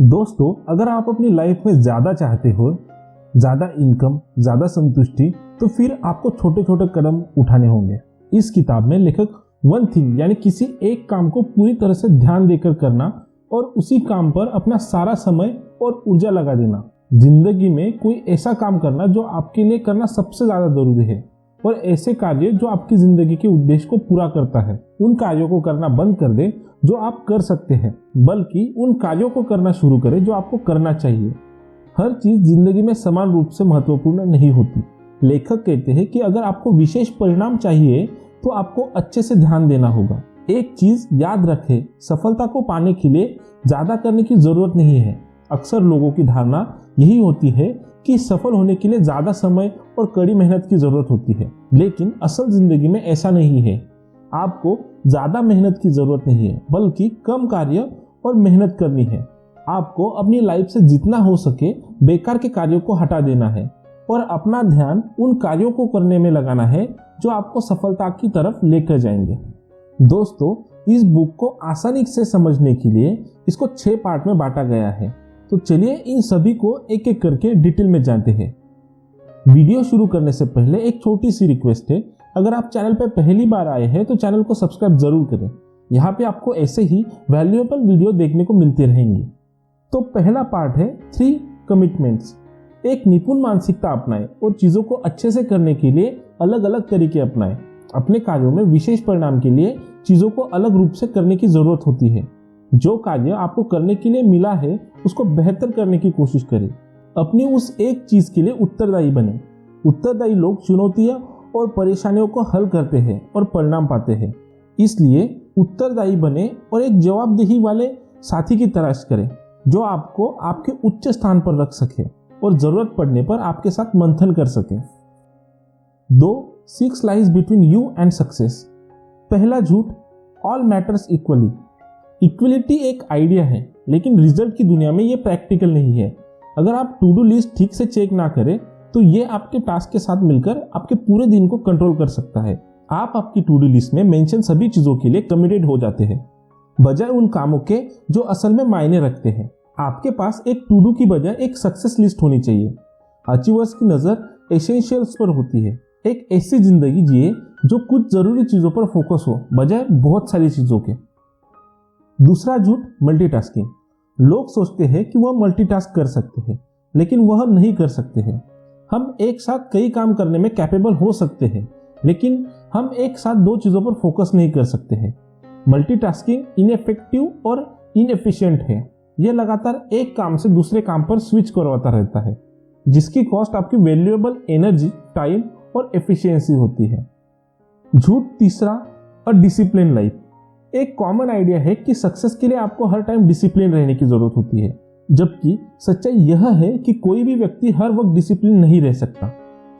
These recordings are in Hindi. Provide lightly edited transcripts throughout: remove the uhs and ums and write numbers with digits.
दोस्तों, अगर आप अपनी लाइफ में ज्यादा चाहते हो, ज्यादा इनकम, ज्यादा संतुष्टि, तो फिर आपको छोटे छोटे कदम उठाने होंगे। इस किताब में लेखक वन थिंग यानी किसी एक काम को पूरी तरह से ध्यान देकर करना और उसी काम पर अपना सारा समय और ऊर्जा लगा देना, जिंदगी में कोई ऐसा काम करना जो आपके लिए करना सबसे ज्यादा जरूरी है और ऐसे कार्य जो आपकी जिंदगी के उद्देश्य को पूरा करता है, उन कार्यों को करना बंद कर दे जो आप कर सकते हैं, बल्कि उन कार्यों को करना शुरू करें जो आपको करना चाहिए। हर चीज जिंदगी में समान रूप से महत्वपूर्ण नहीं होती। लेखक कहते हैं कि अगर आपको विशेष परिणाम चाहिए तो आपको अच्छे से ध्यान देना होगा। एक चीज याद रखें, सफलता को पाने के लिए ज्यादा करने की जरूरत नहीं है। अक्सर लोगों की धारणा यही होती है कि सफल होने के लिए ज्यादा समय और कड़ी मेहनत की जरूरत होती है, लेकिन असल जिंदगी में ऐसा नहीं है। आपको ज्यादा मेहनत की जरूरत नहीं है, बल्कि कम कार्य और मेहनत करनी है। आपको अपनी लाइफ से जितना हो सके बेकार के कार्यों को हटा देना है और अपना ध्यान उन कार्यों को करने में लगाना है जो आपको सफलता की तरफ लेकर जाएंगे। दोस्तों, इस बुक को आसानी से समझने के लिए इसको 6 पार्ट में बांटा गया है। तो चलिए इन सभी को एक एक करके डिटेल में जानते हैं। वीडियो शुरू करने से पहले एक छोटी सी रिक्वेस्ट है, अगर आप चैनल पर पहली बार आए हैं तो चैनल को सब्सक्राइब जरूर करें। यहाँ पे आपको ऐसे ही वैल्यूएबल वीडियो देखने को मिलती रहेंगी। तो पहला पार्ट है 3 कमिटमेंट्स। एक निपुण मानसिकता अपनाएं और चीजों को अच्छे से करने के लिए अलग अलग तरीके अपनाएं। अपने कार्यों में विशेष परिणाम के लिए चीजों को अलग रूप से करने की जरूरत होती है। जो कार्य आपको करने के लिए मिला है उसको बेहतर करने की कोशिश करें। अपनी उस एक चीज के लिए उत्तरदायी बने। उत्तरदायी लोग चुनौतियां और परेशानियों को हल करते हैं और परिणाम पाते हैं। इसलिए उत्तरदायी बने और एक जवाबदेही वाले साथी की तलाश करें जो आपको आपके उच्च स्थान पर रख सके और जरूरत पड़ने पर आपके साथ मंथन कर सके। 2 6 lies between you and success. पहला झूठ, ऑल मैटर्स इक्वली। इक्वलिटी एक आइडिया है, लेकिन रिजल्ट की दुनिया में ये प्रैक्टिकल नहीं है। अगर आप टू डू लिस्ट ठीक से चेक ना करें तो ये आपके टास्क के साथ मिलकर आपके पूरे दिन को कंट्रोल कर सकता है। आप आपकी टू डू लिस्ट में मेंशन सभी चीजों के लिए कमिटेड हो जाते हैं, बजाय उन कामों के जो असल में मायने रखते हैं। आपके पास एक टू डू की बजाय एक सक्सेस लिस्ट होनी चाहिए। अचीवर्स की नजर एसेंशियल्स पर होती है। एक ऐसी जिंदगी जिए जो कुछ जरूरी चीजों पर फोकस हो, बजाय बहुत सारी चीजों के। दूसरा झूठ, मल्टीटास्किंग। लोग सोचते हैं कि वह मल्टीटास्क कर सकते हैं, लेकिन वह नहीं कर सकते हैं। हम एक साथ कई काम करने में कैपेबल हो सकते हैं, लेकिन हम एक साथ 2 चीजों पर फोकस नहीं कर सकते हैं। मल्टीटास्किंग इनइफेक्टिव और इनएफिशिएंट है। यह लगातार एक काम से दूसरे काम पर स्विच करवाता रहता है, जिसकी कॉस्ट आपकी वैल्यूएबल एनर्जी, टाइम और एफिशिएंसी होती है। झूठ तीसरा, अ डिसिप्लिन लाइफ। एक कॉमन आइडिया है कि सक्सेस के लिए आपको हर टाइम डिसिप्लिन रहने की जरूरत होती है, जबकि सच्चाई यह है कि कोई भी व्यक्ति हर वक्त डिसिप्लिन नहीं रह सकता।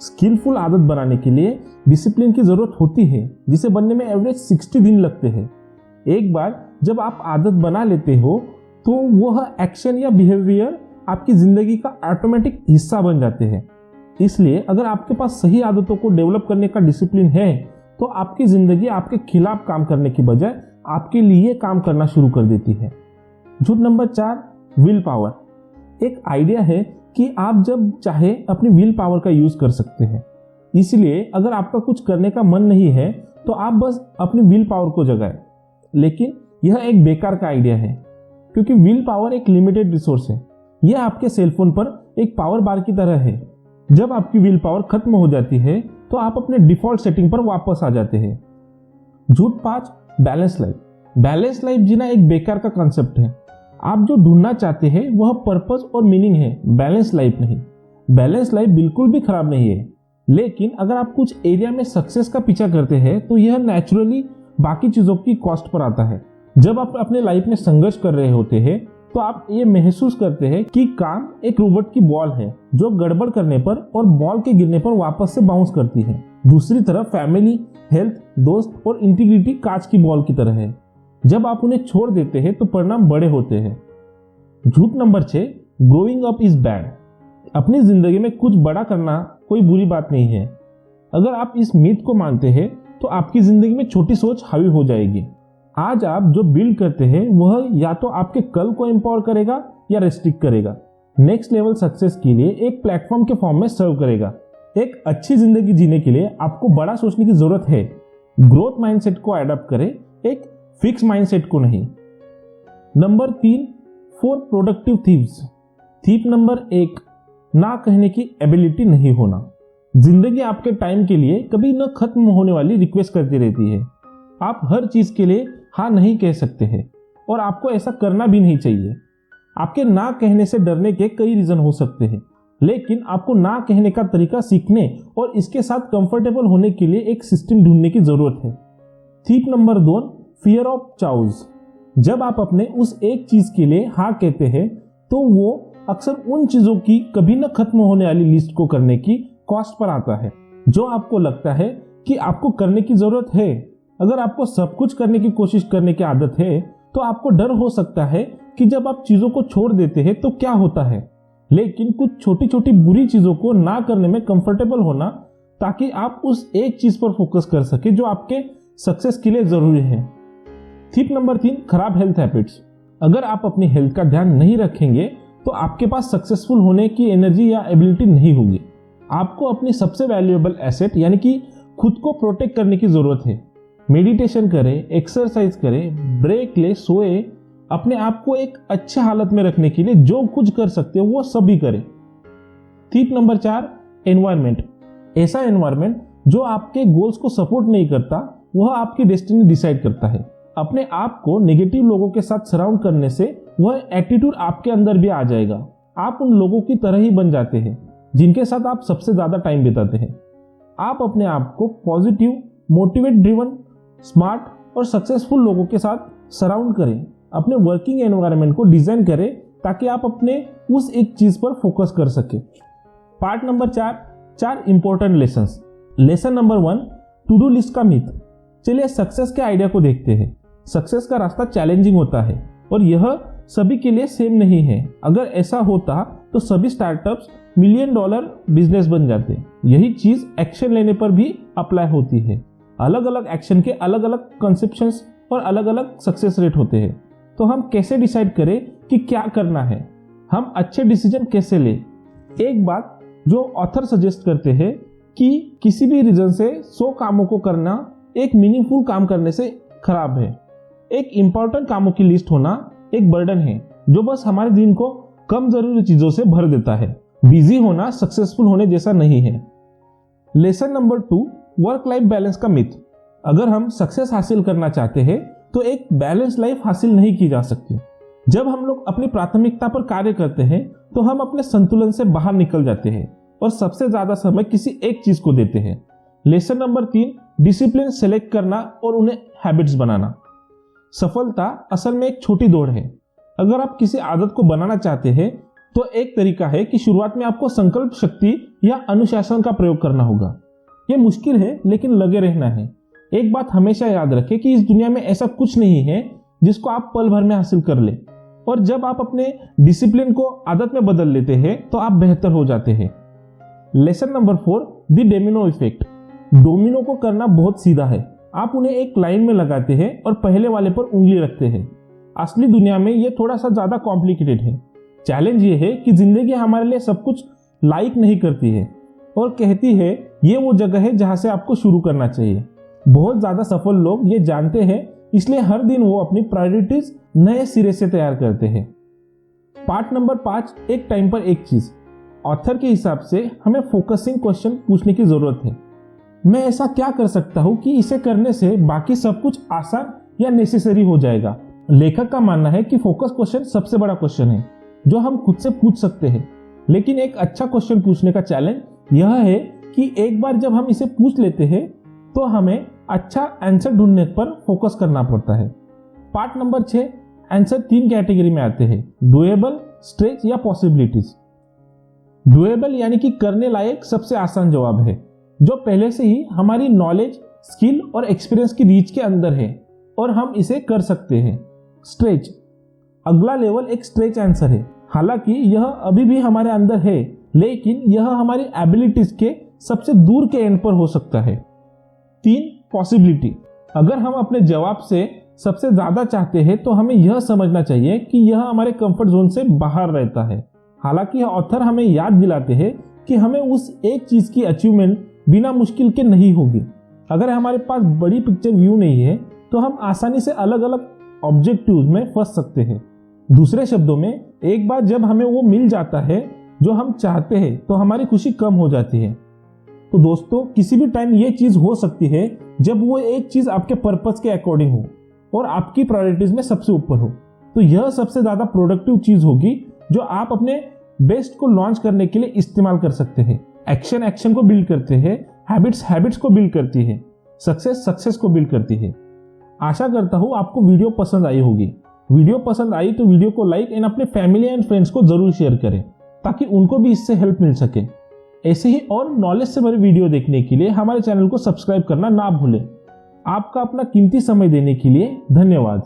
स्किलफुल आदत बनाने के लिए डिसिप्लिन की जरूरत होती है, जिसे बनने में एवरेज 60 दिन लगते हैं। एक बार जब आप आदत बना लेते हो तो वह एक्शन या बिहेवियर आपकी जिंदगी का ऑटोमेटिक हिस्सा बन जाते हैं। इसलिए अगर आपके पास सही आदतों को डेवलप करने का डिसिप्लिन है तो आपकी जिंदगी आपके खिलाफ काम करने की बजाय आपके लिए काम करना शुरू कर देती है। झूठ नंबर 4, विल पावर। एक आइडिया है कि आप जब चाहे अपनी विल पावर का यूज कर सकते हैं। इसलिए अगर आपका कुछ करने का मन नहीं है तो आप बस अपनी विल पावर को जगाएं। लेकिन यह एक बेकार का आइडिया है, क्योंकि विल पावर एक लिमिटेड रिसोर्स है। यह आपके सेलफोन पर एक पावर बार की तरह है। जब आपकी विल पावर खत्म हो जाती है तो आप अपने डिफॉल्ट सेटिंग पर वापस आ जाते हैं। झूठ 5, बैलेंस लाइफ। बैलेंस लाइफ जीना एक बेकार का कॉन्सेप्ट है। आप जो ढूंढना चाहते हैं वह पर्पस और मीनिंग है, बैलेंस लाइफ नहीं। बैलेंस लाइफ बिल्कुल भी खराब नहीं है, लेकिन अगर आप कुछ एरिया में सक्सेस का पीछा करते हैं तो यह नेचुरली बाकी चीजों की कॉस्ट पर आता है। जब आप अपने लाइफ में संघर्ष कर रहे होते हैं तो आप ये महसूस करते हैं कि काम एक रोबोट की बॉल है जो गड़बड़ करने पर और बॉल के गिरने पर वापस से बाउंस करती है। दूसरी तरफ फैमिली, हेल्थ, दोस्त और इंटीग्रिटी कांच की बॉल की तरह है। जब आप उन्हें छोड़ देते हैं तो परिणाम बड़े होते हैं। झूठ number 6, growing up is bad. अपनी जिंदगी में कुछ बड़ा करना कोई बुरी बात नहीं है। अगर आप इस मिथ को मानते हैं तो आपकी जिंदगी में छोटी सोच हावी हो जाएगी। आज आप जो बिल्ड करते हैं वह या तो आपके कल को एम्पावर करेगा या रेस्ट्रिक्ट करेगा, नेक्स्ट लेवल सक्सेस के लिए एक प्लेटफॉर्म के फॉर्म में सर्व करेगा। एक अच्छी जिंदगी जीने के लिए आपको बड़ा सोचने की जरूरत है। ग्रोथ माइंडसेट को अडॉप्ट करें, एक फिक्स माइंडसेट को नहीं। Number 3, 4 productive thieves. Thief number 1, ना कहने की एबिलिटी नहीं होना। जिंदगी आपके टाइम के लिए कभी न खत्म होने वाली रिक्वेस्ट करती रहती है। आप हर चीज के लिए हाँ नहीं कह सकते हैं और आपको ऐसा करना भी नहीं चाहिए। आपके ना कहने से डरने के कई रीजन हो सकते हैं, लेकिन आपको ना कहने का तरीका सीखने और इसके साथ कंफर्टेबल होने के लिए एक सिस्टम ढूंढने की जरूरत है। Thief number 2, fear of चाउज। जब आप अपने उस एक चीज के लिए हाँ कहते हैं तो वो अक्सर उन चीजों की कभी न खत्म होने वाली लिस्ट को करने की कॉस्ट पर आता है जो आपको लगता है कि आपको करने की जरूरत है। अगर आपको सब कुछ करने की कोशिश करने की आदत है तो आपको डर हो सकता है कि जब आप चीजों को छोड़ देते हैं तो क्या होता है। लेकिन कुछ छोटी छोटी बुरी चीजों को ना करने में कंफर्टेबल होना, ताकि आप उस एक चीज पर फोकस कर सके जो आपके सक्सेस के लिए जरूरी है। टिप नंबर 3, खराब हेल्थ हैबिट्स। अगर आप अपनी हेल्थ का ध्यान नहीं रखेंगे तो आपके पास सक्सेसफुल होने की एनर्जी या एबिलिटी नहीं होगी। आपको अपनी सबसे वैल्यूएबल एसेट यानी कि खुद को प्रोटेक्ट करने की जरूरत है। मेडिटेशन करें, एक्सरसाइज करें, ब्रेक ले, सोए, अपने आप को एक अच्छे हालत में रखने के लिए जो कुछ कर सकते हो वो सभी करें। Tip number 4, environment. ऐसा एनवायरनमेंट जो आपके गोल्स को सपोर्ट नहीं करता वह आपकी डेस्टिनी डिसाइड करता है। अपने आप को नेगेटिव लोगों के साथ सराउंड करने से वह एटीट्यूड आपके अंदर भी आ जाएगा। आप उन लोगों की तरह ही बन जाते हैं जिनके साथ आप सबसे ज्यादा टाइम बिताते हैं। आप अपने आप को पॉजिटिव, मोटिवेट ड्रिवन, स्मार्ट और सक्सेसफुल लोगों के साथ सराउंड करें। अपने वर्किंग एनवायरनमेंट को डिजाइन करें ताकि आप अपने उस एक चीज पर फोकस कर सके। Part number 4 important lessons. Lesson number 1, to do list का मिथ। चलिए सक्सेस के आइडिया को देखते हैं। सक्सेस का रास्ता चैलेंजिंग होता है और यह सभी के लिए सेम नहीं है। अगर ऐसा होता तो सभी स्टार्टअप्स $1 मिलियन बिजनेस बन जाते। यही चीज एक्शन लेने पर भी अप्लाई होती है। अलग अलग एक्शन के अलग अलग कंसेप्शंस और अलग अलग सक्सेस रेट होते हैं। तो हम कैसे डिसाइड करें कि क्या करना है? हम अच्छे डिसीजन कैसे लें? एक बात जो ऑथर सजेस्ट करते हैं कि किसी भी रीजन से 100 कामों को करना एक मीनिंगफुल काम करने से खराब है। एक इंपॉर्टेंट कामों की लिस्ट होना एक बर्डन है जो बस हमारे दिन को कम जरूरी चीजों से भर देता है। बिजी होना सक्सेसफुल होने जैसा नहीं है। Lesson number 2, work life balance का मिथ। अगर हम सक्सेस हासिल करना चाहते हैं तो एक बैलेंस लाइफ हासिल नहीं की जा सकती। जब हम लोग अपनी प्राथमिकता पर कार्य करते हैं तो हम अपने संतुलन से बाहर निकल जाते हैं और सबसे ज्यादा समय किसी एक चीज को देते हैं। लेसन नंबर 3, डिसिप्लिन सेलेक्ट करना और उन्हें हैबिट्स बनाना। सफलता असल में एक छोटी दौड़ है। अगर आप किसी आदत को बनाना चाहते हैं तो एक तरीका है कि शुरुआत में आपको संकल्प शक्ति या अनुशासन का प्रयोग करना होगा। यह मुश्किल है लेकिन लगे रहना है। एक बात हमेशा याद रखें कि इस दुनिया में ऐसा कुछ नहीं है जिसको आप पल भर में हासिल कर ले, और जब आप अपने डिसिप्लिन को आदत में बदल लेते हैं तो आप बेहतर हो जाते हैं। Lesson number 4, the domino effect. Domino को करना बहुत सीधा है। आप उन्हें एक लाइन में लगाते हैं और पहले वाले पर उंगली रखते हैं। असली दुनिया में यह थोड़ा सा ज्यादा कॉम्प्लिकेटेड है। चैलेंज ये है कि जिंदगी हमारे लिए सब कुछ लाइक नहीं करती है और कहती है ये वो जगह है जहां से आपको शुरू करना चाहिए। बहुत ज्यादा सफल लोग ये जानते हैं, इसलिए हर दिन वो अपनी प्रायोरिटीज नए सिरे से तैयार करते हैं। पार्ट नंबर 5, एक टाइम पर एक चीज। ऑथर के हिसाब से हमें फोकसिंग क्वेश्चन पूछने की जरूरत है। मैं ऐसा क्या कर सकता हूं कि इसे करने से बाकी सब कुछ आसान या नेसेसरी हो जाएगा। लेखक का मानना है कि फोकस क्वेश्चन सबसे बड़ा क्वेश्चन है जो हम खुद से पूछ सकते हैं। लेकिन एक अच्छा क्वेश्चन पूछने का चैलेंज यह है कि एक बार जब हम इसे पूछ लेते हैं तो हमें अच्छा आंसर ढूंढने पर फोकस करना पड़ता है। पार्ट नंबर 6, आंसर 3 कैटेगरी में आते हैं, डुएबल, स्ट्रेच या पॉसिबिलिटीज। डुएबल यानी कि करने लायक सबसे आसान जवाब है जो पहले से ही हमारी नॉलेज, स्किल और एक्सपीरियंस की रीच के अंदर है और हम इसे कर सकते हैं। स्ट्रेच, अगला लेवल एक स्ट्रेच आंसर है। हालांकि यह अभी भी हमारे अंदर है लेकिन यह हमारी एबिलिटीज के सबसे दूर के एंड पर हो सकता है। 3, पॉसिबिलिटी, अगर हम अपने जवाब से सबसे ज्यादा चाहते हैं तो हमें यह समझना चाहिए कि यह हमारे कंफर्ट जोन से बाहर रहता है। हालांकि यह ऑथर हमें याद दिलाते हैं कि हमें उस एक चीज की अचीवमेंट बिना मुश्किल के नहीं होगी। अगर हमारे पास बड़ी पिक्चर व्यू नहीं है तो हम आसानी से अलग अलग ऑब्जेक्टिव्स में फंस सकते हैं। दूसरे शब्दों में, एक बार जब हमें वो मिल जाता है जो हम चाहते हैं तो हमारी खुशी कम हो जाती है। तो दोस्तों, किसी भी टाइम ये चीज हो सकती है जब वो एक चीज आपके पर्पस के अकॉर्डिंग हो और आपकी प्रायोरिटीज में सबसे ऊपर हो। तो यह सबसे ज्यादा प्रोडक्टिव चीज होगी जो आप अपने बेस्ट को लॉन्च करने के लिए इस्तेमाल कर सकते हैं। एक्शन को बिल्ड करते हैं, हैबिट्स को बिल्ड करती है, सक्सेस को बिल्ड करती है। आशा करता हूं आपको वीडियो पसंद आई होगी। वीडियो पसंद आई तो वीडियो को लाइक एंड अपने फैमिली एंड फ्रेंड्स को जरूर शेयर करें ताकि उनको भी इससे हेल्प मिल सके। ऐसे ही और नॉलेज से भरे वीडियो देखने के लिए हमारे चैनल को सब्सक्राइब करना ना भूलें। आपका अपना कीमती समय देने के लिए धन्यवाद।